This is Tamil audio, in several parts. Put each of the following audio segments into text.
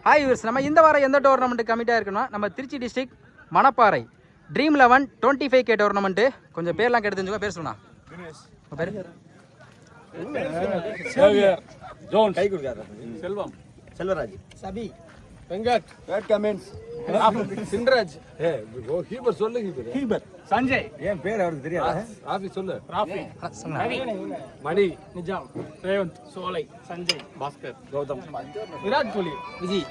ஹாய் வியூவர்ஸ், நம்ம இந்த வாரம் எந்த டோர்னமெண்ட் கமிட்டாக இருக்குன்னா நம்ம Trichy district Manapparai dream 11 25K tournament. கொஞ்சம் பேர்லாம் கேட்டு தெரிஞ்சுக்கோ. பேர் சொன்னா பேர் ஜோன் கை கொடுக்காத செல்வம் செல்வராஜ் சபி வெங்கட் வேட் கமெண்ட்ஸ் சின்ராஜ் ஹீபர் சொல்லு ஹீபர் சஞ்சய் ஏன் பேர் அவருக்கு தெரியாது. ராஃபி சொல்லு ராஃபி மணி நிஜாம் ரேவந்த் சோலை சஞ்சய் பாஸ்கர் கௌதம் விராட் கோலி விஜய்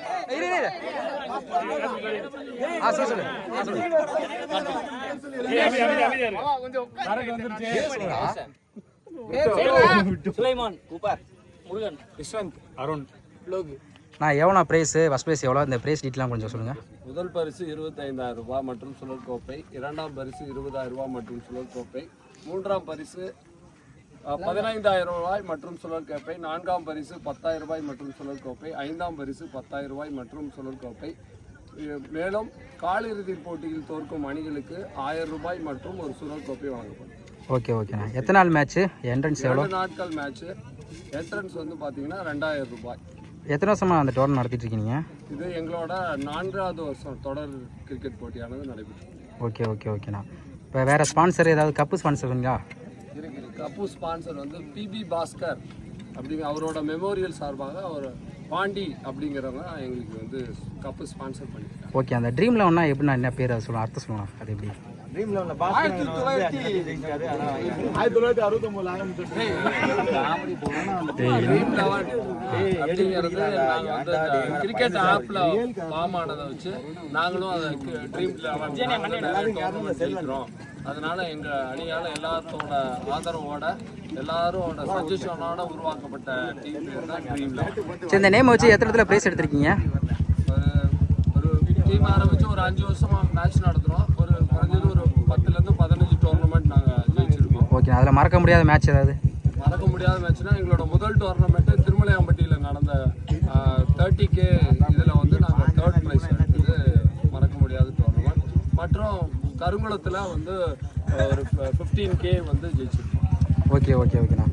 சுலைமான் கூப்பர் முருகன் யஷ்வந்த் அருண் லோகு. நான் எவ்வளோ ப்ரைஸு ஃபஸ்ட் ப்ரைஸ் எவ்வளோ, இந்த ப்ரைஸ் டீட்டெயிலாம் கொஞ்சம் சொல்லுங்கள். முதல் பரிசு 25,000 ரூபாய் மற்றும் சுழற் கோப்பை. இரண்டாம் பரிசு 20,000 ரூபாய் மற்றும் சுழற் கோப்பை. மூன்றாம் பரிசு 15,000 ரூபாய் மற்றும் சுழற் கோப்பை. நான்காம் பரிசு 10,000 ரூபாய் மற்றும் சுழற் கோப்பை. ஐந்தாம் பரிசு 10,000 ரூபாய் மற்றும் சுழற் கோப்பை. மேலும் காலிறுதிப் போட்டியில் தோற்கும் அணிகளுக்கு 1000 ரூபாய் மற்றும் ஒரு சுழற் கோப்பை வழங்கப்படும். ஓகே ஓகேண்ணா. எத்தனை நாள் மேட்ச்சு, என்ட்ரன்ஸ் எவ்வளோ? 2 நாட்கள் மேட்ச்சு. என்ட்ரன்ஸ் வந்து பார்த்தீங்கன்னா 2,000 ரூபாய். எத்தனை வருஷமாக அந்த டோர்னமெண்ட் நடத்திட்டு இருக்கீங்க? இது எங்களோட 4வது வருஷம் தொடர் கிரிக்கெட் போட்டியானது நடைபெற்று. ஓகே ஓகே ஓகேண்ணா. இப்போ வேறு ஸ்பான்சர் ஏதாவது கப்பு ஸ்பான்சர் பண்ணுங்களா? இருக்குது. கப்பு ஸ்பான்சர் வந்து பிபி பாஸ்கர் அப்படிங்கிற அவரோட மெமோரியல் சார்பாக அவர் பாண்டி அப்படிங்கிறவங்க எங்களுக்கு வந்து கப்பு ஸ்பான்சர் பண்ணியிருக்காங்க. ஓகே. அந்த ட்ரீம் 11 எப்படின்னா என்ன பேர் அதை சொல்லலாம், அர்த்தம் சொல்லலாம். அது எப்படி? ட்ரீம் 11 பாஸ்கர் 1969 ஆரம்பிச்சது. ட்ரீம் 11 அப்படிங்கிறது நாங்கள் வந்து கிரிக்கெட் ஆப்பில் ஃபார்ம் ஆனதை வச்சு நாங்களும் அதை ட்ரீம் 11 செலுத்துகிறோம். அதனால எங்கள் அணியால் எல்லாத்தோட ஆதரவோட எல்லாரோட சஜஷனோட உருவாக்கப்பட்ட டீம் பேர் தான் ட்ரீம் 11. சரி, இந்த நேம் வச்சு எத்தனை இடத்துல ப்ரைஸ் எடுத்திருக்கீங்க? ஒரு டீம் ஆரம்பித்து ஒரு 5 வருஷமாக மேட்ச் நடத்துகிறோம். ஒரு குறைஞ்சது ஒரு 10லேருந்து 15 டோர்னமெண்ட் நாங்கள் ஜெயிச்சிருக்கோம். ஓகே. அதில் மறக்க முடியாத மேட்ச் ஏதாவது? மறக்க முடியாத மேட்ச்னா எங்களோட முதல் டோர்னமெண்ட்டு திருமலையாம்பட்டியில் நடந்த 30K இதில் வந்து நாங்கள் 3rd ப்ரைஸ் எடுத்தது மறக்க முடியாத டோர்னமெண்ட். மற்றும் கருங்குளத்தில் வந்து ஒரு 15K வந்து ஜெயிச்சிருக்கோம். ஓகே ஓகே ஓகேண்ணா.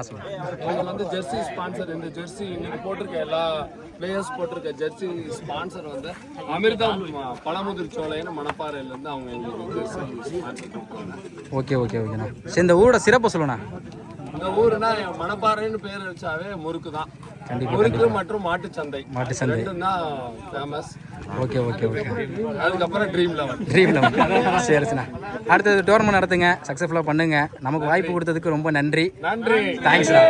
சொல்லுங்கள். இது வந்து ஜெர்சி ஸ்பான்சர். இந்த ஜெர்சி இன்னைக்கு போட்டிருக்க எல்லா பிளேயர்ஸ் போட்டிருக்க ஜெர்சி ஸ்பான்சர் வந்து அமிர்தம் பழமுதிர் சோலைன்னு மணப்பாறையிலேருந்து அவங்க எங்களுக்கு ஜெர்சி ஸ்பான்சர் கொடுத்தாங்க. ஓகே ஓகே ஓகேண்ணா. சரி, இந்த ஊரோட சிறப்பு சொல்லுண்ணா. இந்த ஊருனா மணப்பாறைன்னு பேர் வச்சாவே முறுக்கு தான். கண்டிப்பாக. முறுக்கு மற்றும் மாட்டுச்சந்தை மாட்டுச்சந்தை ரெண்டும் தான் ஃபேமஸ். Okay okay okay. அதுக்கப்புறம் ட்ரீம் 11. ட்ரீம் 11 சரிண்ணா. அடுத்தது டோர்னமெண்ட் நடத்துங்க, சக்ஸஸ்ஃபுல்லாக பண்ணுங்க. நமக்கு வாய்ப்பு கொடுத்ததுக்கு ரொம்ப நன்றி. நன்றி, தேங்க்ஸ்ண்ணா.